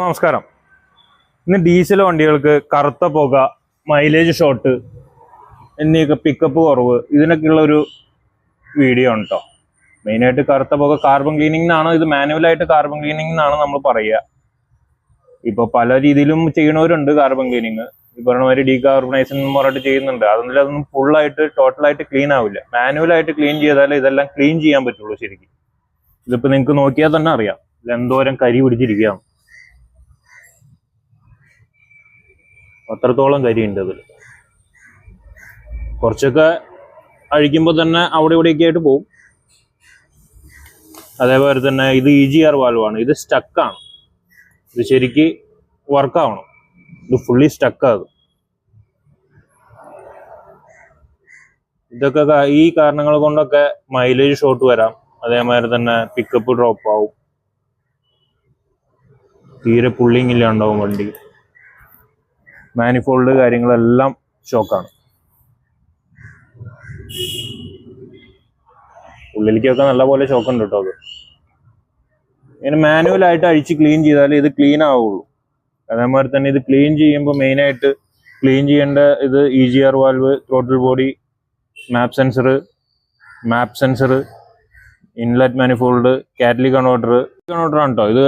നമസ്കാരം. ഇന്ന് ഡീസൽ വണ്ടികൾക്ക് കറുത്ത പുക, മൈലേജ് ഷോർട്ട് എന്നിവയൊക്കെ പിക്കപ്പ് കുറവ്, ഇതിനൊക്കെയുള്ള ഒരു വീഡിയോ ആണ് കേട്ടോ. മെയിനായിട്ട് കറുത്ത പുക കാർബൺ ക്ലീനിങ് എന്നാണ്, ഇത് മാനുവലായിട്ട് കാർബൺ ക്ലീനിങ് എന്നാണ് നമ്മൾ പറയുക. ഇപ്പോൾ പല രീതിയിലും ചെയ്യണവരുണ്ട് കാർബൺ ക്ലീനിങ്. ഈ പറഞ്ഞ മാതിരി ഡീകാർബണൈസേഷൻ എന്ന് പറഞ്ഞിട്ട് ചെയ്യുന്നുണ്ട്. അതൊന്നും ഫുള്ളായിട്ട് ടോട്ടലായിട്ട് ക്ലീൻ ആവില്ല. മാനുവലായിട്ട് ക്ലീൻ ചെയ്താലേ ഇതെല്ലാം ക്ലീൻ ചെയ്യാൻ പറ്റുള്ളൂ ശരിക്കും. ഇതിപ്പോൾ നിങ്ങൾക്ക് നോക്കിയാൽ തന്നെ അറിയാം ഇതെന്തോരം കരി പിടിച്ചിരിക്കുകയാണ്. അത്രത്തോളം കരിയുണ്ട് അതിൽ. കുറച്ചൊക്കെ അഴിക്കുമ്പോൾ തന്നെ അവിടെ ഇവിടെയൊക്കെ ആയിട്ട് പോകും. അതേപോലെ തന്നെ ഇത് EGR വാൽവാണ്. ഇത് സ്റ്റക്കാണ്. ഇത് ശരിക്ക് വർക്കാവണം. ഇത് ഫുള്ളി സ്റ്റക്കാകും. ഇതൊക്കെ ഈ കാരണങ്ങൾ കൊണ്ടൊക്കെ മൈലേജ് ഷോർട്ട് വരാം. അതേമാതിരി തന്നെ പിക്കപ്പ് ഡ്രോപ്പ് ആവും. തീരെ പുള്ളിങ് ഇല്ലാണ്ടാവും വണ്ടി. മാനിഫോൾഡ് കാര്യങ്ങളെല്ലാം ഷോക്കാണ്. ഉള്ളിലേക്കൊക്കെ നല്ലപോലെ ഷോക്ക് ഉണ്ട് കേട്ടോ. അത് ഇങ്ങനെ മാനുവലായിട്ട് അഴിച്ച് ക്ലീൻ ചെയ്താലേ ഇത് ക്ലീൻ ആവുള്ളൂ. അതേമാതിരി തന്നെ ഇത് ക്ലീൻ ചെയ്യുമ്പോൾ മെയിനായിട്ട് ക്ലീൻ ചെയ്യേണ്ട ഇത് EGR വാൽവ്, ത്രോട്ടിൽ ബോഡി, മാപ്പ് sensor, inlet manifold, catalytic converter ആണ് കേട്ടോ. ഇത്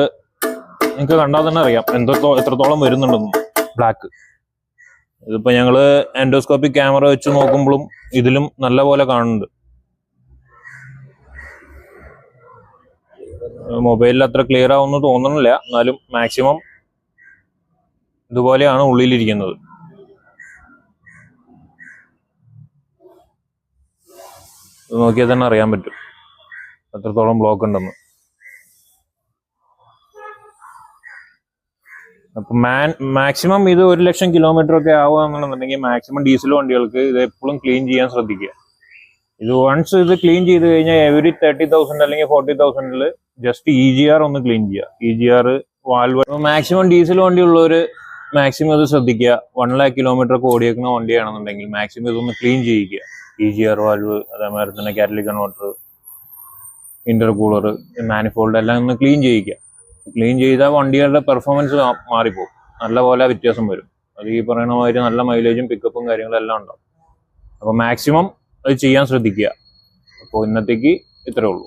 നിങ്ങൾക്ക് കണ്ടാൽ തന്നെ അറിയാം എത്രത്തോളം വരുന്നുണ്ടെന്ന്. ബ്ലാക്ക് ഇതിപ്പോൾ ഞങ്ങൾ എൻഡോസ്കോപ്പിക് ക്യാമറ വെച്ച് നോക്കുമ്പോഴും ഇതിലും നല്ല പോലെ കാണുന്നുണ്ട്. മൊബൈലിൽ അത്ര ക്ലിയർ ആവുമെന്ന് തോന്നുന്നില്ല, എന്നാലും മാക്സിമം ഇതുപോലെയാണ് ഉള്ളിലിരിക്കുന്നത്. ഇത് നോക്കിയാൽ തന്നെ അറിയാൻ പറ്റും എത്രത്തോളം ബ്ലോക്ക് ഉണ്ടെന്ന്. അപ്പം മാക്സിമം ഇത് 1,00,000 കിലോമീറ്റർ ഒക്കെ ആവുക എന്നുണ്ടെന്നുണ്ടെങ്കിൽ മാക്സിമം ഡീസൽ വണ്ടികൾക്ക് ഇത് എപ്പോഴും ക്ലീൻ ചെയ്യാൻ ശ്രദ്ധിക്കുക. ഇത് വൺസ് ഇത് ക്ലീൻ ചെയ്ത് കഴിഞ്ഞാൽ എവറി 30,000 അല്ലെങ്കിൽ 40,000 ജസ്റ്റ് EGR ഒന്ന് ക്ലീൻ ചെയ്യുക. EGR വാൽവ് മാക്സിമം ഡീസൽ വണ്ടി ഉള്ളവർ മാക്സിമം ഇത് ശ്രദ്ധിക്കുക. 1,00,000 കിലോമീറ്റർ ഒക്കെ ഓടിയേക്കുന്ന വണ്ടിയാണെന്നുണ്ടെങ്കിൽ മാക്സിമം ഇതൊന്ന് ക്ലീൻ ചെയ്യിക്കുക. EGR വാൽവ്, അതേമാതിരി തന്നെ കാറ്റലിക് കൺവേർട്ടർ, ഇന്റർകൂളർ, മാനിഫോൾഡ് എല്ലാം ഒന്ന് ക്ലീൻ ചെയ്യിക്കുക. ക്ലീൻ ചെയ്താൽ വണ്ടികളുടെ പെർഫോമൻസ് മാറിപ്പോകും. നല്ല പോലെ വ്യത്യാസം വരും. അത് ഈ പറയുന്ന മാതിരി നല്ല മൈലേജും പിക്കപ്പും കാര്യങ്ങളും എല്ലാം ഉണ്ടാവും. അപ്പോൾ മാക്സിമം അത് ചെയ്യാൻ ശ്രദ്ധിക്കുക. അപ്പോൾ ഇന്നത്തേക്ക് ഇത്രേ ഉള്ളൂ.